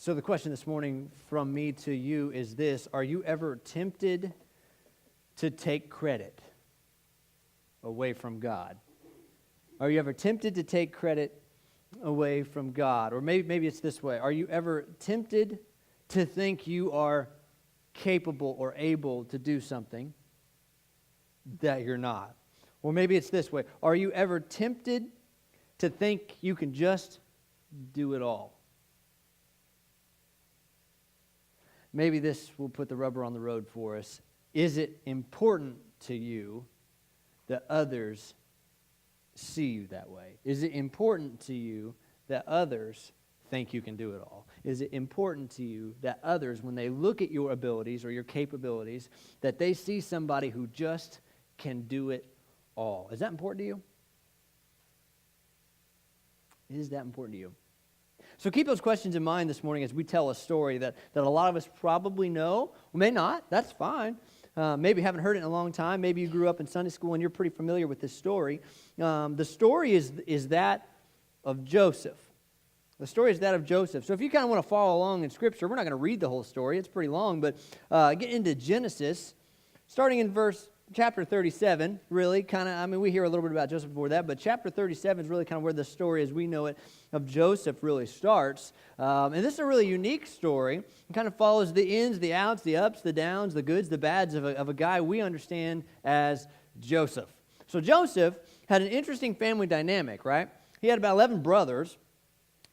So the question this morning from me to you is this: are you ever tempted to take credit away from God? Are you ever tempted to take credit away from God? Or maybe it's this way: are you ever tempted to think you are capable or able to do something that you're not? Or maybe it's this way: are you ever tempted to think you can just do it all? Maybe this will put the rubber on the road for us. Is it important to you that others see you that way? Is it important to you that others think you can do it all? Is it important to you that others, when they look at your abilities or your capabilities, that they see somebody who just can do it all? Is that important to you? Is that important to you? So keep those questions in mind this morning as we tell a story that a lot of us probably know, or may not. That's fine. Maybe you haven't heard it in a long time. Maybe you grew up in Sunday school and you're pretty familiar with this story. The story is that of Joseph. The story is that of Joseph. So if you kind of want to follow along in Scripture, we're not going to read the whole story. It's pretty long, but get into Genesis, starting in chapter 37, really, we hear a little bit about Joseph before that, but chapter 37 is really kind of where the story as we know it of Joseph really starts. And this is a really unique story. It kind of follows the ins, the outs, the ups, the downs, the goods, the bads of a guy we understand as Joseph. So Joseph had an interesting family dynamic, right? He had about 11 brothers,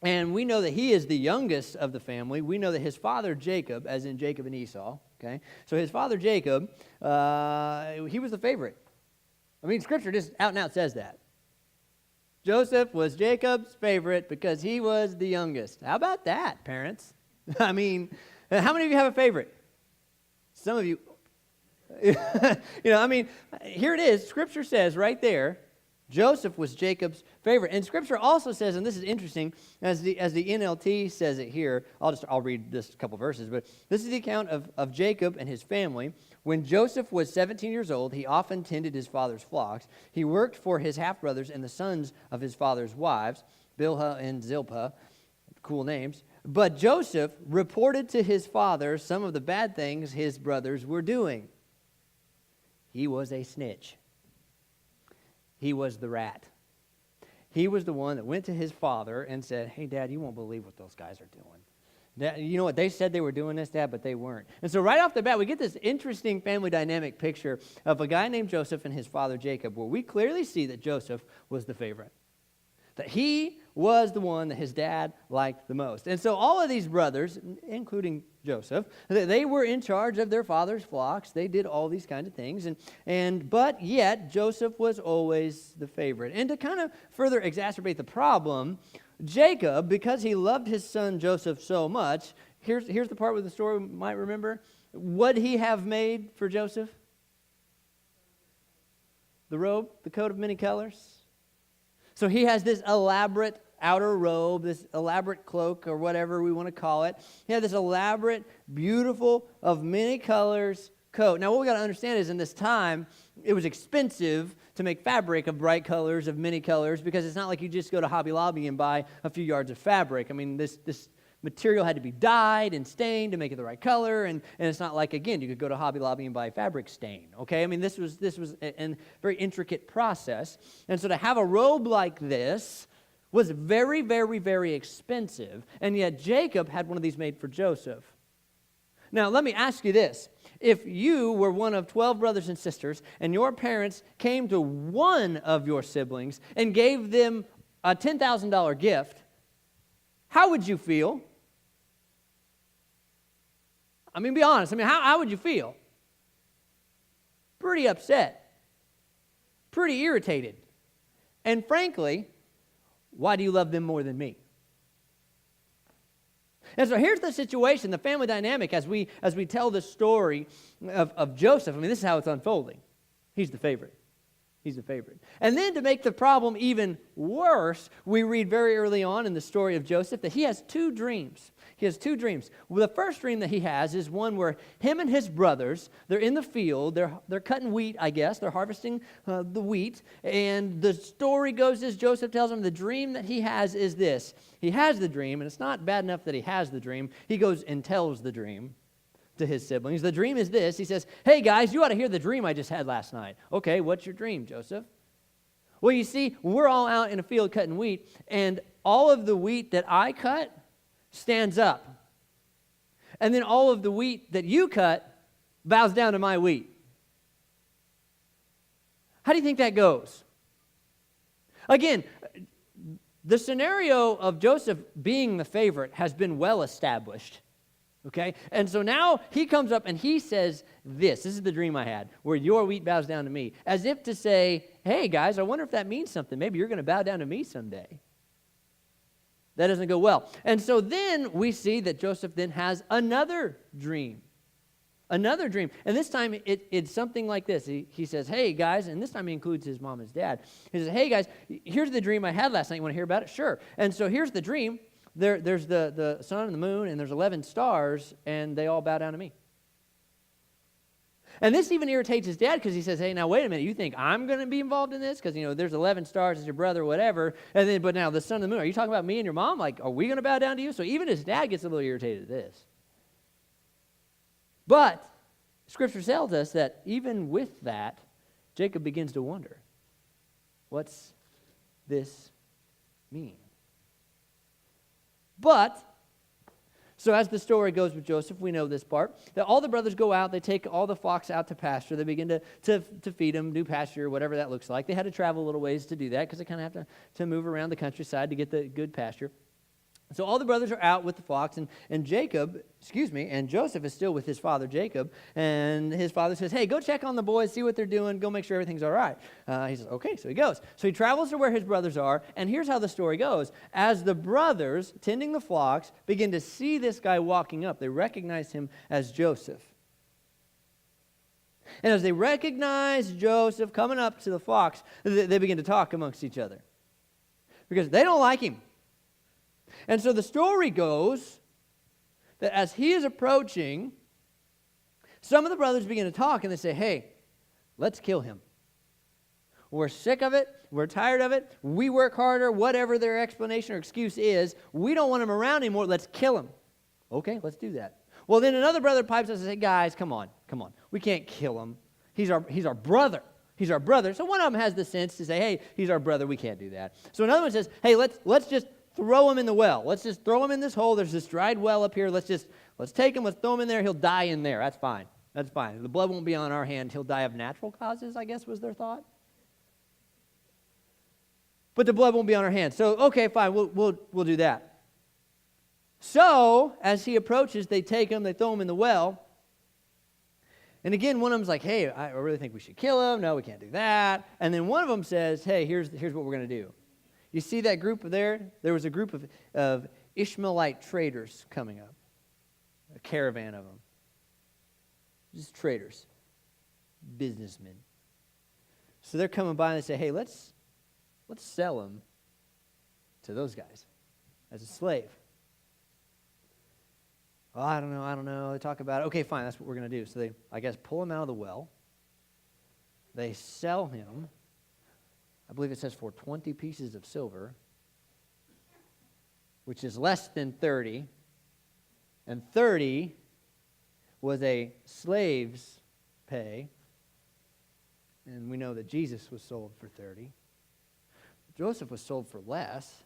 and we know that he is the youngest of the family. We know that his father Jacob, as in Jacob and Esau, okay? So his father Jacob, he was the favorite. I mean, Scripture just out and out says that. Joseph was Jacob's favorite because he was the youngest. How about that, parents? I mean, how many of you have a favorite? Some of you. Here it is. Scripture says right there, Joseph was Jacob's favorite. And Scripture also says, and this is interesting, as the NLT says it here, I'll read this couple verses, but this is the account of Jacob and his family. When Joseph was 17 years old, he often tended his father's flocks. He worked for his half-brothers and the sons of his father's wives, Bilhah and Zilpah, cool names. But Joseph reported to his father some of the bad things his brothers were doing. He was a snitch. He was the rat. He was the one that went to his father and said, "Hey, Dad, you won't believe what those guys are doing. Dad, you know what? They said they were doing this, Dad, but they weren't." And so right off the bat, we get this interesting family dynamic picture of a guy named Joseph and his father Jacob, where we clearly see that Joseph was the favorite. That he was the one that his dad liked the most. And so all of these brothers, including Joseph, they were in charge of their father's flocks. They did all these kinds of things. But yet, Joseph was always the favorite. And to kind of further exacerbate the problem, Jacob, because he loved his son Joseph so much, here's the part where the story we might remember. What did he have made for Joseph? The robe, the coat of many colors. So he has this elaborate outer robe, this elaborate cloak, or whatever we want to call it. He had this elaborate, beautiful, of many colors coat. Now, what we got to understand is in this time, it was expensive to make fabric of bright colors, of many colors, because it's not like you just go to Hobby Lobby and buy a few yards of fabric. I mean, this material had to be dyed and stained to make it the right color, and it's not like, again, you could go to Hobby Lobby and buy fabric stain, okay? I mean, this was a very intricate process, and so to have a robe like this was very, very, very expensive, and yet Jacob had one of these made for Joseph. Now, let me ask you this. If you were one of 12 brothers and sisters, and your parents came to one of your siblings and gave them a $10,000 gift, how would you feel? I mean, be honest. I mean, how would you feel? Pretty upset. Pretty irritated. And frankly, why do you love them more than me? And so here's the situation, the family dynamic as we tell the story of Joseph. I mean, this is how it's unfolding. He's the favorite. He's the favorite. And then to make the problem even worse, we read very early on in the story of Joseph that he has two dreams. He has two dreams. Well, the first dream that he has is one where him and his brothers, they're in the field, they're cutting wheat, I guess. They're harvesting the wheat. And the story goes as Joseph tells him the dream that he has is this. He has the dream, and it's not bad enough that he has the dream. He goes and tells the dream to his siblings. The dream is this. He says, hey guys, you ought to hear the dream I just had last night. Okay, what's your dream, Joseph? Well, you see, we're all out in a field cutting wheat, and all of the wheat that I cut stands up. And then all of the wheat that you cut bows down to my wheat. How do you think that goes? Again, the scenario of Joseph being the favorite has been well established. Okay? And so now he comes up and he says this is the dream I had, where your wheat bows down to me. As if to say, hey guys, I wonder if that means something. Maybe you're going to bow down to me someday. That doesn't go well. And so then we see that Joseph then has another dream. Another dream. And this time it's something like this. He says, hey guys, and this time he includes his mom and his dad. He says, hey guys, here's the dream I had last night. You want to hear about it? Sure. And so here's the dream. There's the sun and the moon, and there's 11 stars, and they all bow down to me. And this even irritates his dad because he says, hey, now wait a minute, you think I'm going to be involved in this? Because, there's 11 stars as your brother, whatever. And then, but now the sun and the moon, are you talking about me and your mom? Like, are we going to bow down to you? So even his dad gets a little irritated at this. But Scripture tells us that even with that, Jacob begins to wonder, what's this mean? But, so as the story goes with Joseph, we know this part, that all the brothers go out, they take all the flocks out to pasture, they begin to feed them, do pasture, whatever that looks like. They had to travel a little ways to do that because they kind of have to move around the countryside to get the good pasture. So all the brothers are out with the flocks, and Joseph is still with his father Jacob, and his father says, hey, go check on the boys, see what they're doing, go make sure everything's all right. He says, okay, so he goes. So he travels to where his brothers are, and here's how the story goes. As the brothers, tending the flocks, begin to see this guy walking up, they recognize him as Joseph. And as they recognize Joseph coming up to the flocks, they begin to talk amongst each other. Because they don't like him. And so the story goes that as he is approaching, some of the brothers begin to talk and they say, hey, let's kill him. We're sick of it. We're tired of it. We work harder, whatever their explanation or excuse is. We don't want him around anymore. Let's kill him. Okay, let's do that. Well, then another brother pipes up and says, hey, guys, come on. We can't kill him. He's our brother. He's our brother. So one of them has the sense to say, hey, he's our brother. We can't do that. So another one says, hey, let's just throw him in the well. Let's just throw him in this hole. There's this dried well up here. Let's take him. Let's throw him in there. He'll die in there. That's fine. The blood won't be on our hand. He'll die of natural causes, I guess was their thought. But the blood won't be on our hands. So, okay, fine. We'll do that. So, as he approaches, they take him. They throw him in the well. And again, one of them's like, hey, I really think we should kill him. No, we can't do that. And then one of them says, hey, here's what we're going to do. You see that group there? There was a group of Ishmaelite traders coming up. A caravan of them. Just traders. Businessmen. So they're coming by and they say, hey, let's sell him to those guys as a slave. Oh, I don't know. They talk about it. Okay, fine, that's what we're going to do. So they, I guess, pull him out of the well. They sell him. I believe it says for 20 pieces of silver, which is less than 30. And 30 was a slave's pay. And we know that Jesus was sold for 30. Joseph was sold for less.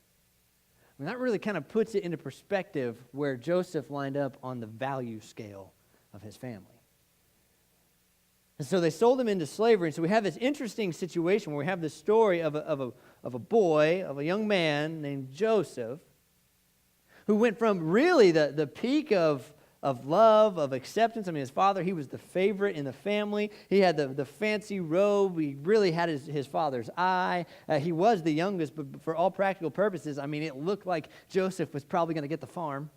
I mean, that really kind of puts it into perspective where Joseph lined up on the value scale of his family. And so they sold him into slavery. And so we have this interesting situation where we have this story of a boy, of a young man named Joseph, who went from really the peak of love, of acceptance. I mean, his father, he was the favorite in the family. He had the fancy robe. He really had his father's eye. He was the youngest, but for all practical purposes, I mean, it looked like Joseph was probably going to get the farm.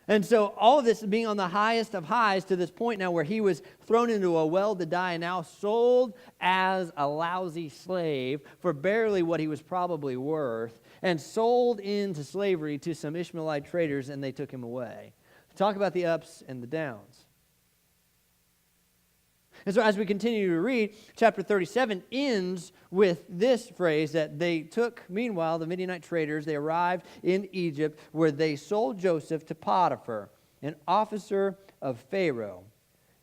And so all of this being on the highest of highs to this point now where he was thrown into a well to die and now sold as a lousy slave for barely what he was probably worth and sold into slavery to some Ishmaelite traders, and they took him away. Talk about the ups and the downs. And so as we continue to read, chapter 37 ends with this phrase that they took, meanwhile, the Midianite traders, they arrived in Egypt where they sold Joseph to Potiphar, an officer of Pharaoh,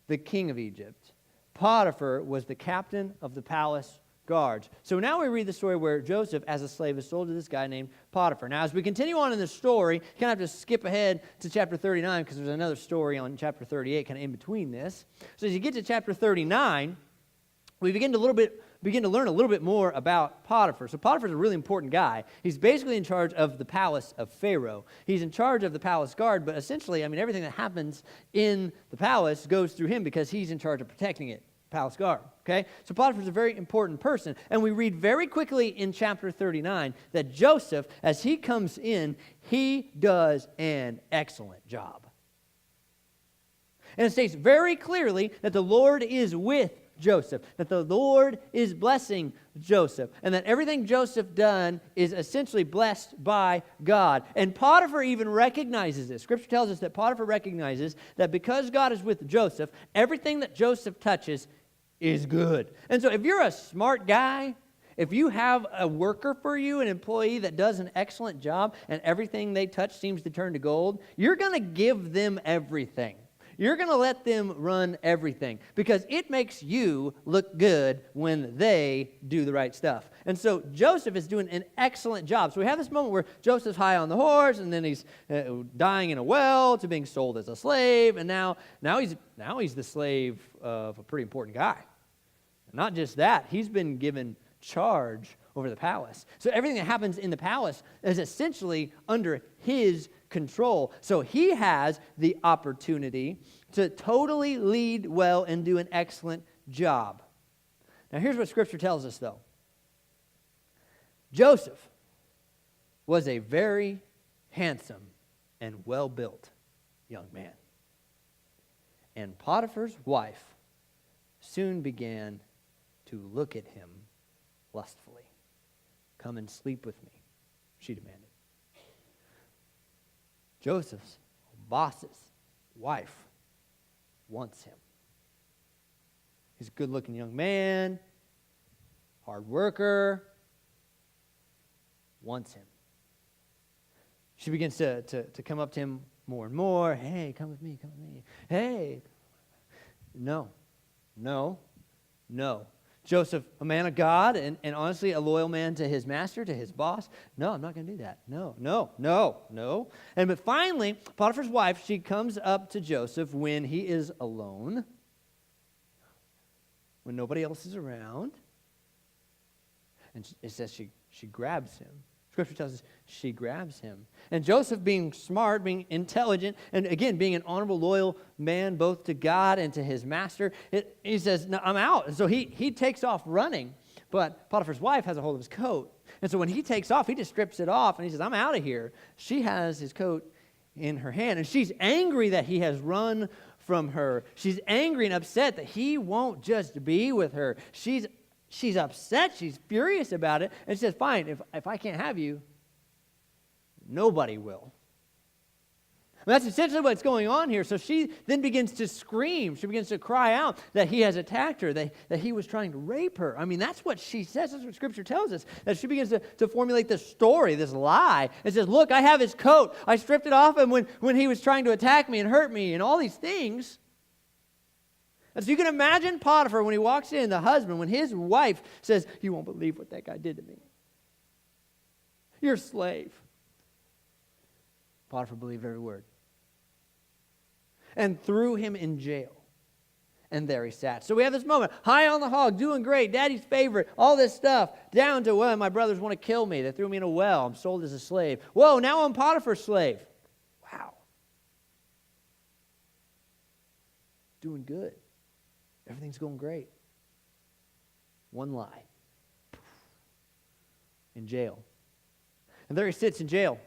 the king of Egypt. Potiphar was the captain of the palace guards. So now we read the story where Joseph, as a slave, is sold to this guy named Potiphar. Now, as we continue on in the story, you kind of have to skip ahead to chapter 39 because there's another story on chapter 38 kind of in between this. So as you get to chapter 39, we begin to learn a little bit more about Potiphar. So Potiphar's a really important guy. He's basically in charge of the palace of Pharaoh. He's in charge of the palace guard, but essentially, everything that happens in the palace goes through him because he's in charge of protecting it. Palace guard, okay? So Potiphar's a very important person. And we read very quickly in chapter 39 that Joseph, as he comes in, he does an excellent job. And it states very clearly that the Lord is with Joseph, that the Lord is blessing Joseph, and that everything Joseph done is essentially blessed by God. And Potiphar even recognizes this. Scripture tells us that Potiphar recognizes that because God is with Joseph, everything that Joseph touches is good. And so if you're a smart guy, if you have a worker for you, an employee that does an excellent job, and everything they touch seems to turn to gold, you're going to give them everything. You're going to let them run everything because it makes you look good when they do the right stuff. And so Joseph is doing an excellent job. So we have this moment where Joseph's high on the horse, and then he's dying in a well to being sold as a slave, and now he's the slave of a pretty important guy. Not just that, he's been given charge over the palace. So everything that happens in the palace is essentially under his control. So he has the opportunity to totally lead well and do an excellent job. Now here's what Scripture tells us though. Joseph was a very handsome and well-built young man. And Potiphar's wife soon began to look at him lustfully. "Come and sleep with me," she demanded. Joseph's boss's wife wants him. He's a good-looking young man, hard worker, wants him. She begins to come up to him more and more. "Hey, come with me, come with me. Hey." No. Joseph, a man of God, and honestly a loyal man to his master, to his boss. "No, I'm not going to do that. No. But finally, Potiphar's wife, she comes up to Joseph when he is alone, when nobody else is around, and it says she grabs him. Scripture tells us she grabs him. And Joseph, being smart, being intelligent, and again, being an honorable, loyal man both to God and to his master, he says, "No, I'm out." And so he takes off running, but Potiphar's wife has a hold of his coat. And so when he takes off, he just strips it off, and he says, "I'm out of here." She has his coat in her hand, and she's angry that he has run from her. She's angry and upset that he won't just be with her. She's upset. She's furious about it. And she says, "Fine, if I can't have you, nobody will." And that's essentially what's going on here. So she then begins to scream. She begins to cry out that he has attacked her, that he was trying to rape her. That's what she says. That's what Scripture tells us. That she begins to formulate this story, this lie. And says, "Look, I have his coat. I stripped it off him when he was trying to attack me and hurt me," and all these things. And so you can imagine Potiphar when he walks in, the husband, when his wife says, "You won't believe what that guy did to me. You're a slave." Potiphar believed every word. And threw him in jail. And there he sat. So we have this moment, high on the hog, doing great, daddy's favorite, all this stuff, down to, well, my brothers want to kill me. They threw me in a well. I'm sold as a slave. Whoa, now I'm Potiphar's slave. Wow. Doing good. Everything's going great. One lie. In jail. And there he sits in jail.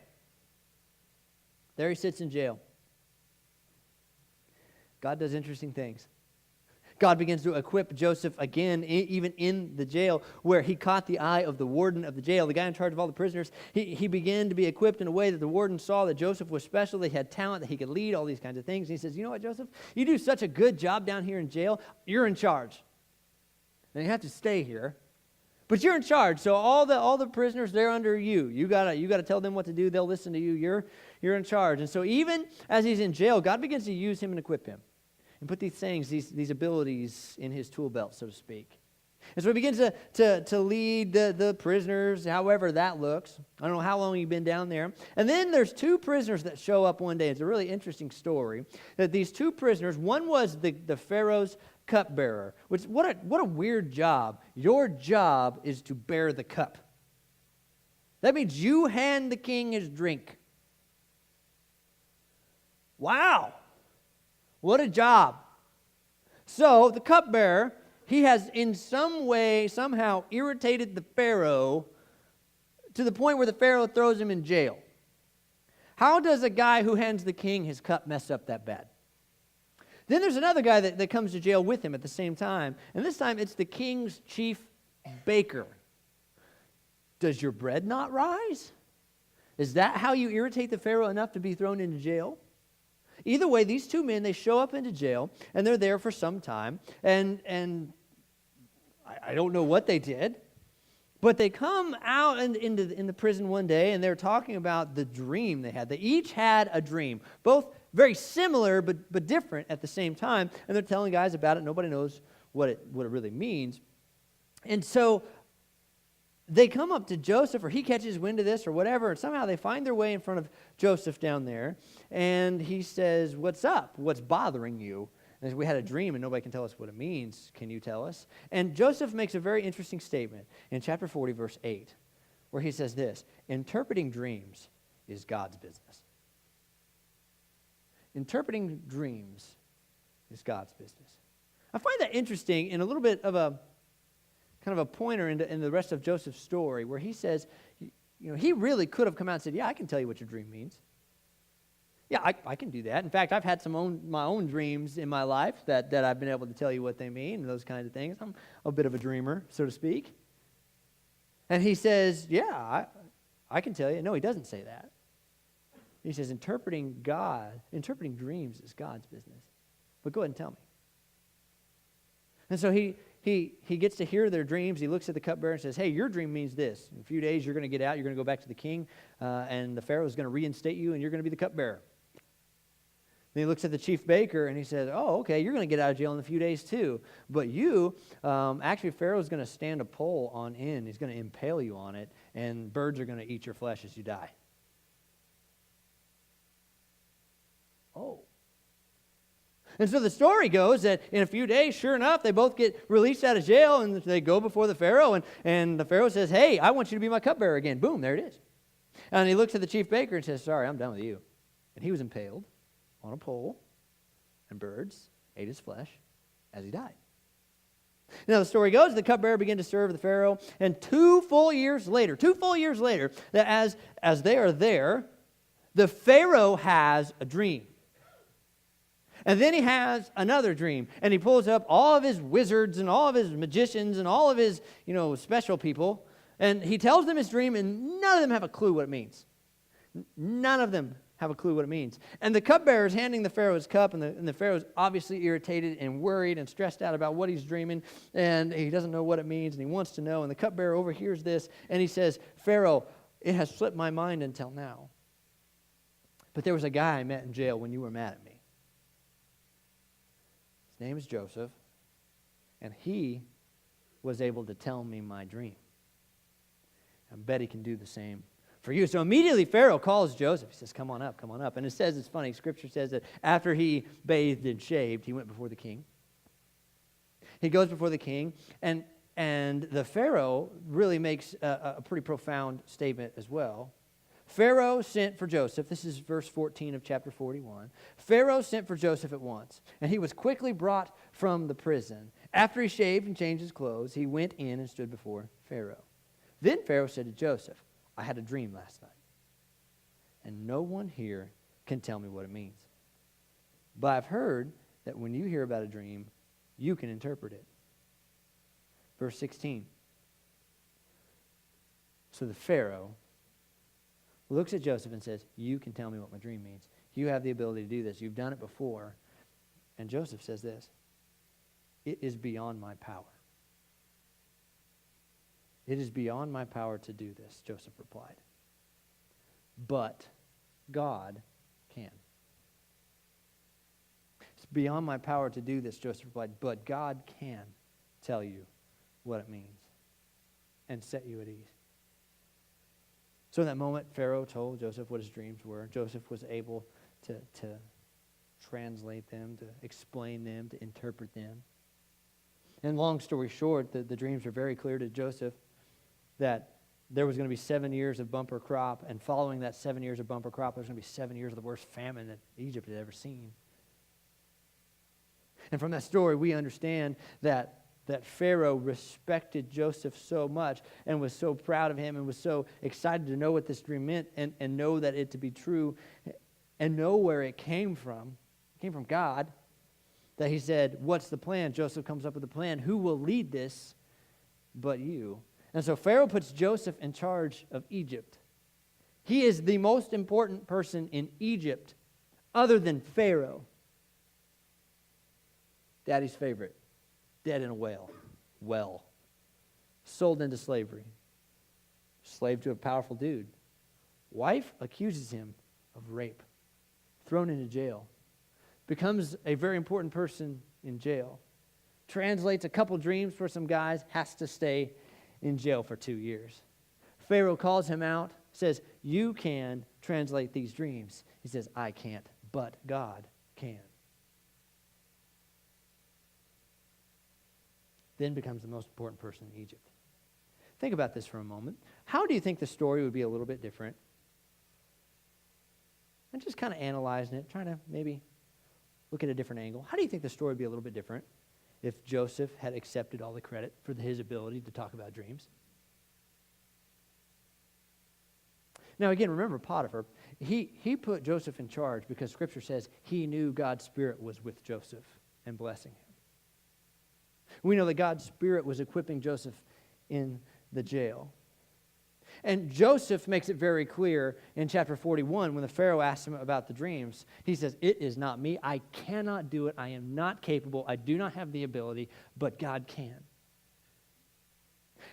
God does interesting things. God begins to equip Joseph again, even in the jail, where he caught the eye of the warden of the jail, the guy in charge of all the prisoners. He began to be equipped in a way that the warden saw that Joseph was special, that he had talent, that he could lead, all these kinds of things. And he says, you know what, Joseph? You do such a good job down here in jail. You're in charge. And you have to stay here. But you're in charge, so all the prisoners, they're under you. You gotta tell them what to do. They'll listen to you. You're in charge. And so even as he's in jail, God begins to use him and equip him, and put these things, these abilities in his tool belt, so to speak. And so he begins to lead the prisoners, however that looks. I don't know how long you've been down there. And then there's two prisoners that show up one day. It's a really interesting story. That these two prisoners, one was the Pharaoh's cupbearer, which what a weird job. Your job is to bear the cup. That means you hand the king his drink. Wow. What a job. So the cupbearer, he has in some way, somehow irritated the Pharaoh to the point where the Pharaoh throws him in jail. How does a guy who hands the king his cup mess up that bad? Then there's another guy that comes to jail with him at the same time, and this time it's the king's chief baker. Does your bread not rise? Is that how you irritate the Pharaoh enough to be thrown into jail? Either way, these two men, they show up into jail, and they're there for some time, and I don't know what they did, but they come out in the prison one day, and they're talking about the dream they had. They each had a dream, both very similar but different at the same time, and they're telling guys about it. Nobody knows what it really means. And so they come up to Joseph, or he catches wind of this or whatever, and somehow they find their way in front of Joseph down there, and he says, what's up? What's bothering you? And we had a dream and nobody can tell us what it means. Can you tell us? And Joseph makes a very interesting statement in chapter 40, verse 8, where he says this: interpreting dreams is God's business. Interpreting dreams is God's business. I find that interesting in a little bit of a kind of a pointer in the rest of Joseph's story, where he says, he really could have come out and said, yeah, I can tell you what your dream means. Yeah, I can do that. In fact, I've had my own dreams in my life that I've been able to tell you what they mean and those kinds of things. I'm a bit of a dreamer, so to speak. And he says, yeah, I can tell you. No, he doesn't say that. He says, interpreting dreams is God's business. But go ahead and tell me. And so he gets to hear their dreams. He looks at the cupbearer and says, hey, your dream means this. In a few days, you're going to get out. You're going to go back to the king, and the Pharaoh is going to reinstate you, and you're going to be the cupbearer. Then he looks at the chief baker, and he says, oh, okay, you're going to get out of jail in a few days too. But you, actually, Pharaoh's going to stand a pole on end. He's going to impale you on it, and birds are going to eat your flesh as you die. Oh. And so the story goes that in a few days, sure enough, they both get released out of jail, and they go before the Pharaoh, and the Pharaoh says, hey, I want you to be my cupbearer again. Boom, there it is. And he looks at the chief baker and says, sorry, I'm done with you. And he was impaled on a pole, and birds ate his flesh as he died. Now the story goes, the cupbearer began to serve the Pharaoh, and 2 full years later, that as they are there, the Pharaoh has a dream. And then he has another dream, and he pulls up all of his wizards and all of his magicians and all of his, special people, and he tells them his dream, and none of them have a clue what it means. None of them have a clue what it means. And the cupbearer is handing the Pharaoh his cup, and the Pharaoh is obviously irritated and worried and stressed out about what he's dreaming, and he doesn't know what it means, and he wants to know, and the cupbearer overhears this, and he says, Pharaoh, it has slipped my mind until now, but there was a guy I met in jail when you were mad at me. His name is Joseph, and he was able to tell me my dream. I bet he can do the same for you. So immediately Pharaoh calls Joseph. He says, come on up, come on up. And it says, it's funny, Scripture says that after he bathed and shaved, he went before the king. He goes before the king, and the Pharaoh really makes a pretty profound statement as well. Pharaoh sent for Joseph. This is verse 14 of chapter 41. Pharaoh sent for Joseph at once, and he was quickly brought from the prison. After he shaved and changed his clothes, he went in and stood before Pharaoh. Then Pharaoh said to Joseph, I had a dream last night, and no one here can tell me what it means. But I've heard that when you hear about a dream, you can interpret it. Verse 16. So the Pharaoh looks at Joseph and says, you can tell me what my dream means. You have the ability to do this. You've done it before. And Joseph says this, it is beyond my power. It is beyond my power to do this, Joseph replied. But God can. It's beyond my power to do this, Joseph replied, but God can tell you what it means and set you at ease. So in that moment, Pharaoh told Joseph what his dreams were. Joseph was able to translate them, to explain them, to interpret them. And long story short, the dreams are very clear to Joseph that there was going to be 7 years of bumper crop, and following that 7 years of bumper crop, there's going to be 7 years of the worst famine that Egypt had ever seen. And from that story, we understand that Pharaoh respected Joseph so much and was so proud of him and was so excited to know what this dream meant and know that it to be true and know where it came from. It came from God. That he said, what's the plan? Joseph comes up with a plan. Who will lead this but you? And so Pharaoh puts Joseph in charge of Egypt. He is the most important person in Egypt other than Pharaoh. Daddy's favorite. Dead in a well. Sold into slavery. Slave to a powerful dude. Wife accuses him of rape. Thrown into jail. Becomes a very important person in jail. Translates a couple dreams for some guys. Has to stay in jail for 2 years. Pharaoh calls him out. Says, you can translate these dreams. He says, I can't, but God can. Then becomes the most important person in Egypt. Think about this for a moment. How do you think the story would be a little bit different? I'm just kind of analyzing it, trying to maybe look at a different angle. How do you think the story would be a little bit different if Joseph had accepted all the credit for his ability to talk about dreams? Now again, remember Potiphar. He put Joseph in charge because Scripture says he knew God's Spirit was with Joseph and blessing him. We know that God's Spirit was equipping Joseph in the jail. And Joseph makes it very clear in chapter 41 when the Pharaoh asks him about the dreams. He says, it is not me. I cannot do it. I am not capable. I do not have the ability, but God can.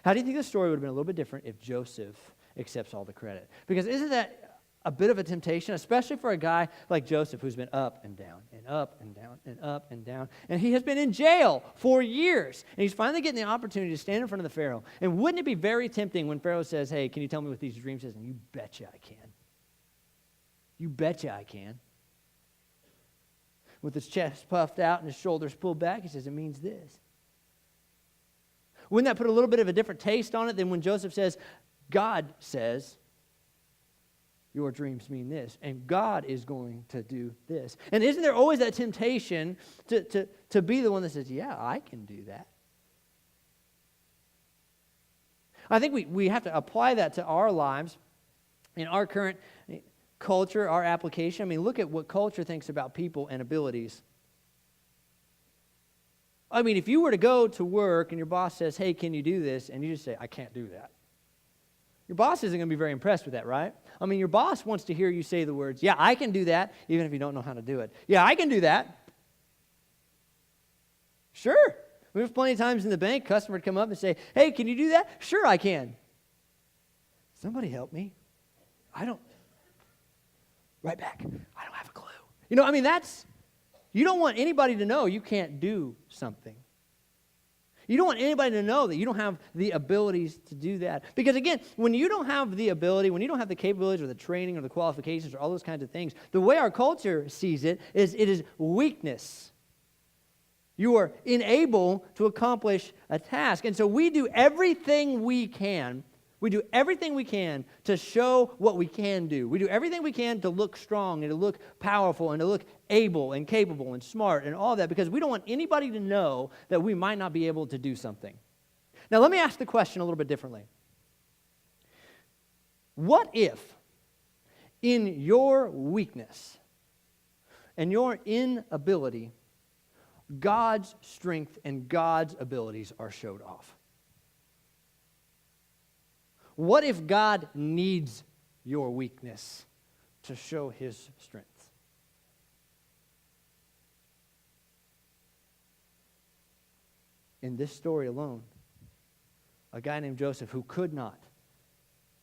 How do you think the story would have been a little bit different if Joseph accepts all the credit? Because isn't that a bit of a temptation, especially for a guy like Joseph who's been up and down and up and down and up and down. And he has been in jail for years. And he's finally getting the opportunity to stand in front of the Pharaoh. And wouldn't it be very tempting when Pharaoh says, hey, can you tell me what these dreams is? And you betcha I can. You betcha I can. With his chest puffed out and his shoulders pulled back, he says, it means this. Wouldn't that put a little bit of a different taste on it than when Joseph says, God says, your dreams mean this, and God is going to do this. And isn't there always that temptation to be the one that says, yeah, I can do that? I think we have to apply that to our lives in our current culture, our application. I mean, look at what culture thinks about people and abilities. I mean, if you were to go to work and your boss says, hey, can you do this? And you just say, I can't do that. Your boss isn't going to be very impressed with that, right? I mean, your boss wants to hear you say the words, yeah, I can do that, even if you don't know how to do it. Yeah, I can do that. Sure. There's plenty of times in the bank, customer would come up and say, hey, can you do that? Sure, I can. Somebody help me. Right back. I don't have a clue. You know, I mean, you don't want anybody to know you can't do something. You don't want anybody to know that you don't have the abilities to do that. Because again, when you don't have the ability, when you don't have the capabilities or the training or the qualifications or all those kinds of things, the way our culture sees it is weakness. You are unable to accomplish a task. And so we do everything we can. We do everything we can to show what we can do. We do everything we can to look strong and to look powerful and to look able and capable and smart and all that because we don't want anybody to know that we might not be able to do something. Now, let me ask the question a little bit differently. What if in your weakness and your inability God's strength and God's abilities are showed off. What if God needs your weakness to show his strength? In this story alone, a guy named Joseph who could not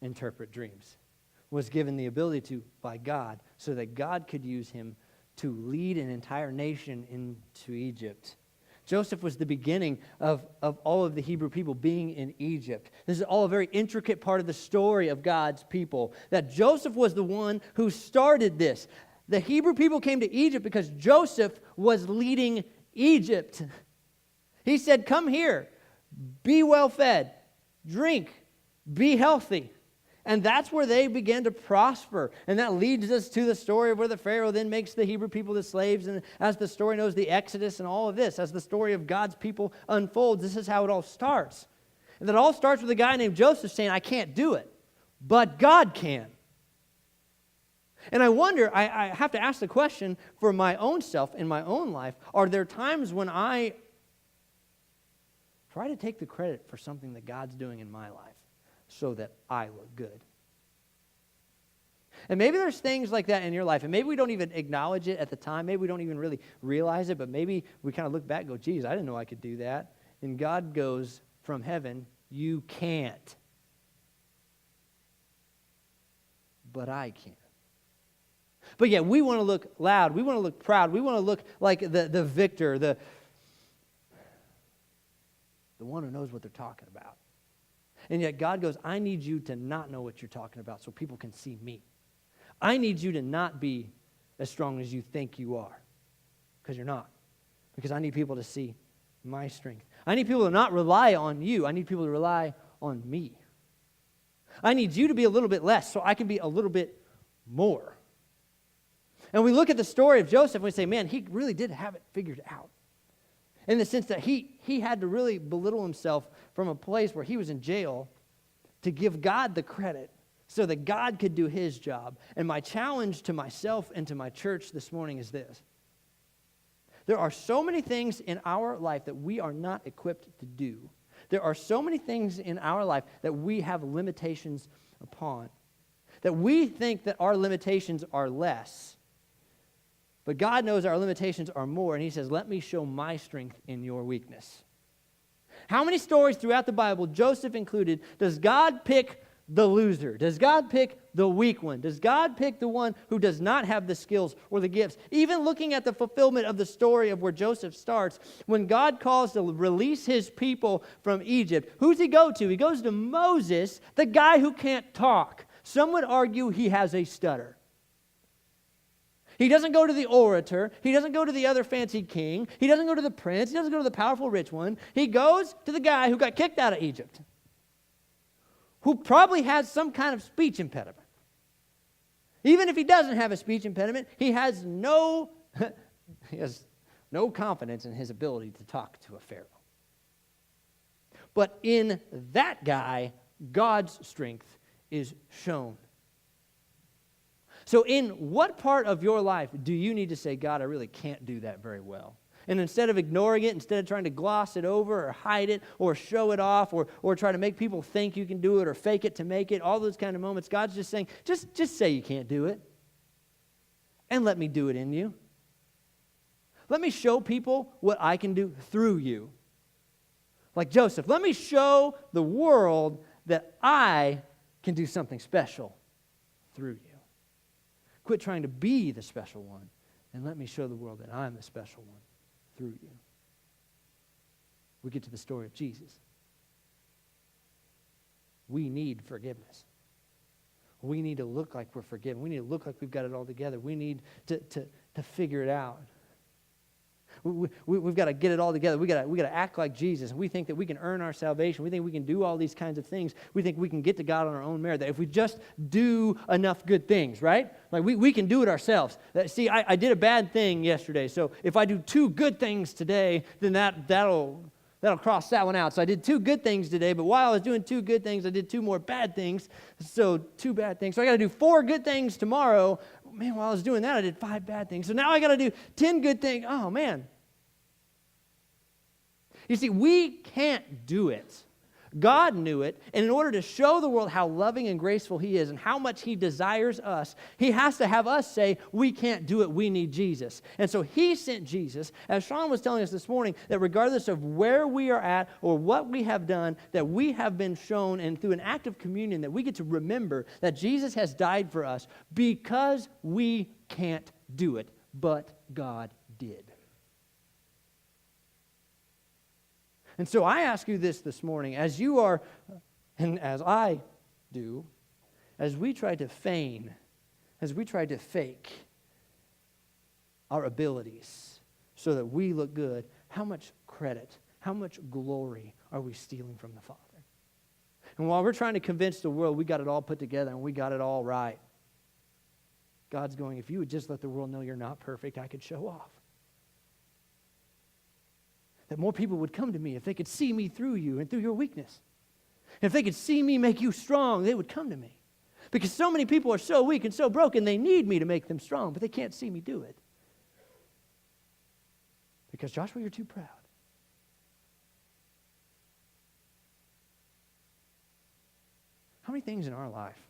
interpret dreams was given the ability to by God so that God could use him to lead an entire nation into Egypt. Joseph was the beginning of all of the Hebrew people being in Egypt. This is all a very intricate part of the story of God's people, that Joseph was the one who started this. The Hebrew people came to Egypt because Joseph was leading Egypt. He said, come here, be well fed, drink, be healthy. And that's where they began to prosper. And that leads us to the story of where the Pharaoh then makes the Hebrew people the slaves. And as the story knows, the Exodus and all of this, as the story of God's people unfolds, this is how it all starts. And it all starts with a guy named Joseph saying, I can't do it, but God can. And I wonder, I have to ask the question for my own self in my own life, are there times when I try to take the credit for something that God's doing in my life so that I look good? And maybe there's things like that in your life, and maybe we don't even acknowledge it at the time. Maybe we don't even really realize it, but maybe we kind of look back and go, geez, I didn't know I could do that. And God goes from heaven, you can't. But I can. But yet we want to look loud. We want to look proud. We want to look like the victor, the one who knows what they're talking about. And yet God goes, I need you to not know what you're talking about so people can see me. I need you to not be as strong as you think you are, because you're not. Because I need people to see my strength. I need people to not rely on you. I need people to rely on me. I need you to be a little bit less so I can be a little bit more. And we look at the story of Joseph and we say, man, he really did have it figured out. In the sense that he had to really belittle himself from a place where he was in jail to give God the credit so that God could do his job. And my challenge to myself and to my church this morning is this. There are so many things in our life that we are not equipped to do. There are so many things in our life that we have limitations upon. That we think that our limitations are less. But God knows our limitations are more, and he says, let me show my strength in your weakness. How many stories throughout the Bible, Joseph included, does God pick the loser? Does God pick the weak one? Does God pick the one who does not have the skills or the gifts? Even looking at the fulfillment of the story of where Joseph starts, when God calls to release his people from Egypt, who's he go to? He goes to Moses, the guy who can't talk. Some would argue he has a stutter. He doesn't go to the orator. He doesn't go to the other fancy king. He doesn't go to the prince. He doesn't go to the powerful rich one. He goes to the guy who got kicked out of Egypt, who probably has some kind of speech impediment. Even if he doesn't have a speech impediment, he has no confidence in his ability to talk to a Pharaoh. But in that guy, God's strength is shown. So in what part of your life do you need to say, God, I really can't do that very well? And instead of ignoring it, instead of trying to gloss it over or hide it or show it off or try to make people think you can do it or fake it to make it, all those kind of moments, God's just saying, just say you can't do it and let me do it in you. Let me show people what I can do through you. Like Joseph, let me show the world that I can do something special through you. Quit trying to be the special one, and let me show the world that I'm the special one through you. We get to the story of Jesus. We need forgiveness. We need to look like we're forgiven. We need to look like we've got it all together. We need to figure it out. We've got to get it all together. We got to act like Jesus. And we think that we can earn our salvation. We think we can do all these kinds of things. We think we can get to God on our own merit. That if we just do enough good things, right? Like we can do it ourselves. See, I did a bad thing yesterday. So if I do 2 good things today, then that'll cross that one out. So I did 2 good things today, but while I was doing 2 good things, I did 2 more bad things. So 2 bad things. So I got to do 4 good things tomorrow. Man, while I was doing that, I did 5 bad things. So now I got to do 10 good things. Oh, man. You see, we can't do it. God knew it, and in order to show the world how loving and graceful He is and how much He desires us, He has to have us say, we can't do it, we need Jesus. And so He sent Jesus, as Sean was telling us this morning, that regardless of where we are at or what we have done, that we have been shown, and through an act of communion, that we get to remember that Jesus has died for us because we can't do it, but God did. And so I ask you this morning, as you are, and as I do, as we try to feign, as we try to fake our abilities so that we look good, how much credit, how much glory are we stealing from the Father? And while we're trying to convince the world we got it all put together and we got it all right, God's going, if you would just let the world know you're not perfect, I could show off. That more people would come to me if they could see me through you and through your weakness. If they could see me make you strong, they would come to me. Because so many people are so weak and so broken, they need me to make them strong, but they can't see me do it. Because, Joshua, you're too proud. How many things in our life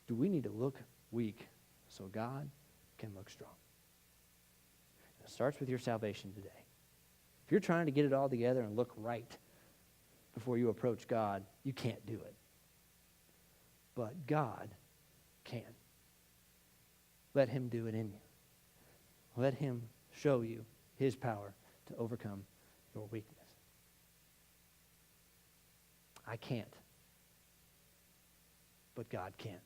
do we need to look weak so God can look strong? It starts with your salvation today. If you're trying to get it all together and look right before you approach God, you can't do it. But God can. Let Him do it in you. Let Him show you His power to overcome your weakness. I can't, but God can.